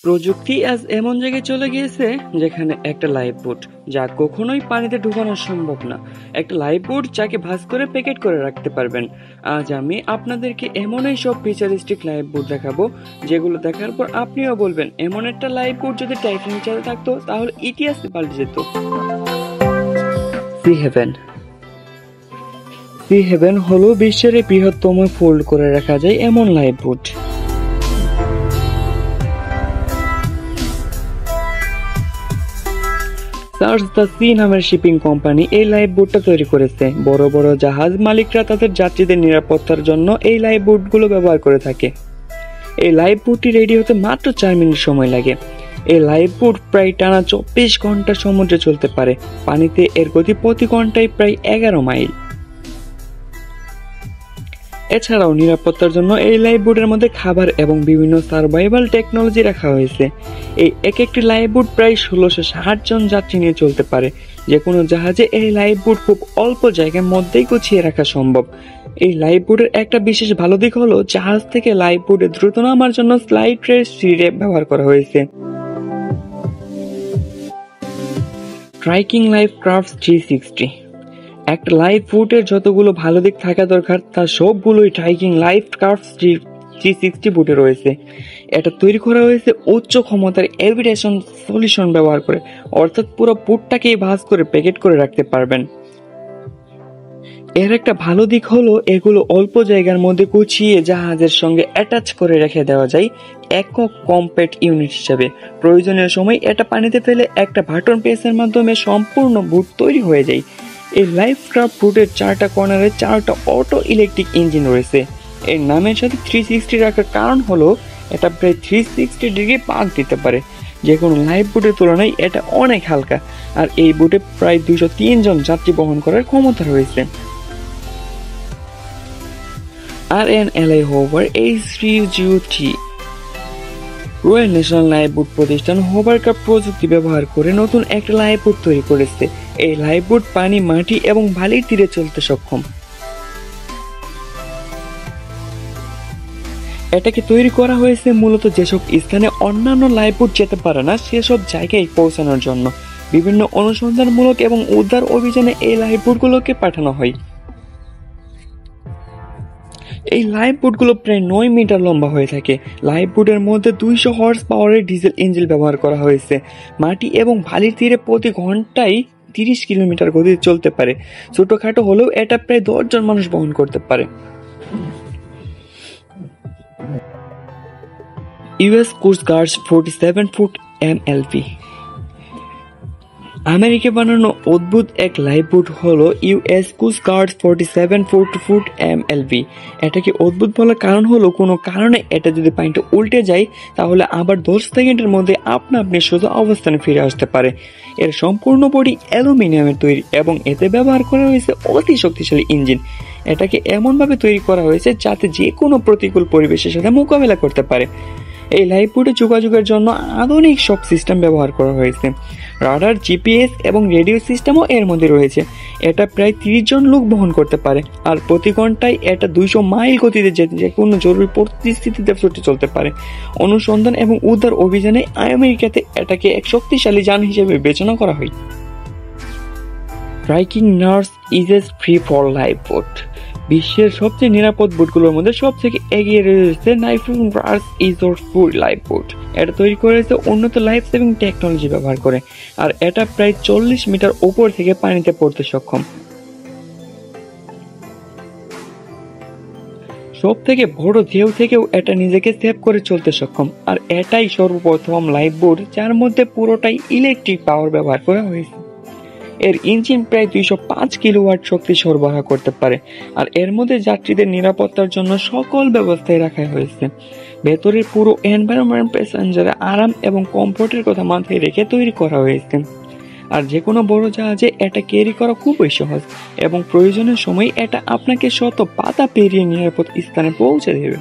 প্রযুক্তি আজ এমন জায়গায় চলে গিয়েছে যেখানে একটা লাইফ বোট যা কখনোই পানিতে ডুবানো সম্ভব না। একটা লাইফ বোট যাকে ভাঁজ করে প্যাকেট করে রাখতে পারবেন। আজ আমি আপনাদেরকে এমনই সব ফিচারিস্টিক লাইফ বোট দেখাবো যেগুলো দেখার পর আপনিও বলবেন এমন একটা লাইফ বোট যদি টাইটানিক চালে থাকতো তাহলে ইতিহাসে পাল্টে যেত। C haven. সি হেভেন হলো বিশ্বের বৃহত্তম ফোল্ড করে রাখা যায় এমন life boat. Charles the sea নামের শিপিং কোম্পানি এই লাইফ বোটটা তৈরি করেছে। বড় বড় জাহাজ মালিকরা তাদের যাত্রীদের নিরাপত্তার জন্য এই লাইফ বোটগুলো ব্যবহার করে থাকে। এই লাইফ বোটটি রেডি হতে মাত্র 4 মিনিট সময় লাগে। এই লাইফ বোট প্রায় টানা 24 ঘন্টা সমুদ্রে চলতে পারে। পানিতে এর গতি প্রতি ঘন্টায় প্রায় 11 মাইল। এছাড়াও নিরাপত্তার জন্য এই লাইফ বোটের মধ্যে খাবার এবং বিভিন্ন সার্ভাইভাল টেকনোলজি রাখা হয়েছে। এই একটি লাইফ বোট প্রায় 1660 জন যাত্রী নিয়ে চলতে পারে। যে কোনো জাহাজে এই লাইফ বোট খুব অল্প জায়গার মধ্যেই গুছিয়ে রাখা সম্ভব। এই লাইফ বোটের একটা বিশেষ ভালো দিক হলো জাহাজ থেকে লাইফ বোটে দ্রুত নামার জন্য স্লাইড রেল সিঁড়ি ব্যবহার করা হয়েছে। ট্রাইকিং লাইফ ক্রাফট 360। একটা লাইফ বোটের যতগুলো ভালো দিক থাকা দরকার তার সবগুলোই ট্রাইকিং লাইফ ক্রাফট 360 বোটে রয়েছে। এটা তৈরি করা হয়েছে উচ্চ ক্ষমতার এভিটেশন সলিউশন ব্যবহার করে, অর্থাৎ পুরো বোটটাকেই ভাঁজ করে প্যাকেট করে রাখতে পারবেন। এর একটা ভালো দিক হলো এগুলো অল্প জায়গার মধ্যে গুছিয়ে জাহাজের সঙ্গে অ্যাটাচ করে রেখে দেওয়া যায় একক কম্প্যাক্ট ইউনিট হিসেবে। প্রয়োজনীয় সময় এটা পানিতে ফেলে একটা বাটন প্রেসের মাধ্যমে সম্পূর্ণ বোট তৈরি হয়ে যায়। এই লাইফ ক্রাফট বোটের 4টা কর্নারে 4টা অটো ইলেকট্রিক ইঞ্জিন রয়েছে। এর নামের সাথে 360 রাখার কারণ হলো এটা প্রায় 360 ডিগ্রি পাক দিতে পারে। যে কোনো লাইফ বোটের তুলনায় এটা অনেক হালকা, আর এই বোটে প্রায় 203 জন যাত্রী বহন করার ক্ষমতা রয়েছে। RNLI hover H3GO3 royal national lifeboat প্রতিষ্ঠান হোভারক্রাফট প্রযুক্তি ব্যবহার করে নতুন একটা লাইফ বোট তৈরি করেছে। এই লাইফ বোট পানি, মাটি এবং বালির তীরে চলতে সক্ষম। এটাকে তৈরি করা হয়েছে মূলত যেসব স্থানে অন্যান্য লাইফ বোট যেতে পারে না সেসব জায়গায় পৌঁছানোর জন্য। বিভিন্ন অনুসন্ধানমূলক এবং উদ্ধার অভিযানে এই লাইফ বোটগুলোকে পাঠানো হয়। এই লাইফ বোটগুলো প্রায় 9 মিটার লম্বা হয়ে থাকে। লাইফ বোটের মধ্যে 200 হর্স পাওয়ারের ডিজেল ইঞ্জিন ব্যবহার করা হয়েছে। মাটি এবং বালির তীরে প্রতি ঘন্টায় 30 কিলোমিটার গতিতে চলতে পারে। ছোটখাটো হলেও এটা প্রায় 10 জন মানুষ বহন করতে পারে। US coast guards 47 foot MLV। America বানানো অদ্ভুত এক লাইফ বোট হলো US coast guard 47 foot MLV। এটাকে অদ্ভুত বলার কারণ হলো কোনো কারণে এটা যদি পানিটা উল্টে যায় তাহলে আবার 10 সেকেন্ডের মধ্যে আপনি সোজা অবস্থানে ফিরে আসতে পারে। এর সম্পূর্ণ বডি অ্যালুমিনিয়ামের তৈরি এবং এতে ব্যবহার করা হয়েছে অতি শক্তিশালী ইঞ্জিন। এটাকে এমনভাবে তৈরি করা হয়েছে যাতে যে কোনো প্রতিকূল পরিবেশের সাথে মোকাবেলা করতে পারে। এই লাইফ বোটে যোগাযোগের জন্য আধুনিক সব সিস্টেম ব্যবহার করা হয়েছে। রাডার, জিপিএস এবং রেডিও সিস্টেমও এর মধ্যে রয়েছে। এটা প্রায় 30 জন লোক বহন করতে পারে, আর প্রতি ঘন্টায় এটা 200 মাইল গতিতে যে কোনো জরুরি পরিস্থিতিতে ছুটে চলতে পারে। অনুসন্ধান এবং উদ্ধার অভিযানে আমেরিকাতে এটাকে এক শক্তিশালী যান হিসেবে বিবেচনা করা হয়। ট্রাইকিং নার্স ইজেস ফ্রি ফল লাইফ বোট। বিশ্বের সবচেয়ে নিরাপদ বোটগুলোর মধ্যে সবথেকে এগিয়ে রয়েছে নাইফ্রুন নার্স ইজোর ফ্রি লাইফ বোট। এটা তৈরি করেছে উন্নত লাইফ সেভিং টেকনোলজি ব্যবহার করে, আর এটা প্রায় 40 মিটার উপর থেকে পানিতে পড়তে সক্ষম। সব থেকে বড় ঢেউ থেকেও এটা নিজেকে সেভ করে চলতে সক্ষম, আর এটাই সর্বপ্রথম লাইফ বোট যার মধ্যে পুরোটাই ইলেকট্রিক পাওয়ার ব্যবহার করা হয়েছে। এর ইঞ্জিন প্রায় 205 কিলোওয়াট শক্তি সরবরাহ করতে পারে, আর এর মধ্যে যাত্রীদের নিরাপত্তার জন্য সকল ব্যবস্থাই রাখা হয়েছে। ভেতরের পুরো এনভায়রনমেন্ট প্যাসেঞ্জারের আরাম এবং কমফোর্টের কথা মাথায় রেখে তৈরি করা হয়েছে। আর যে কোনো বড় জাহাজে এটা ক্যারি করা খুবই সহজ এবং প্রয়োজনের সময় এটা আপনাকে শত বাধা পেরিয়ে নিরাপদ স্থানে পৌঁছে দেবে।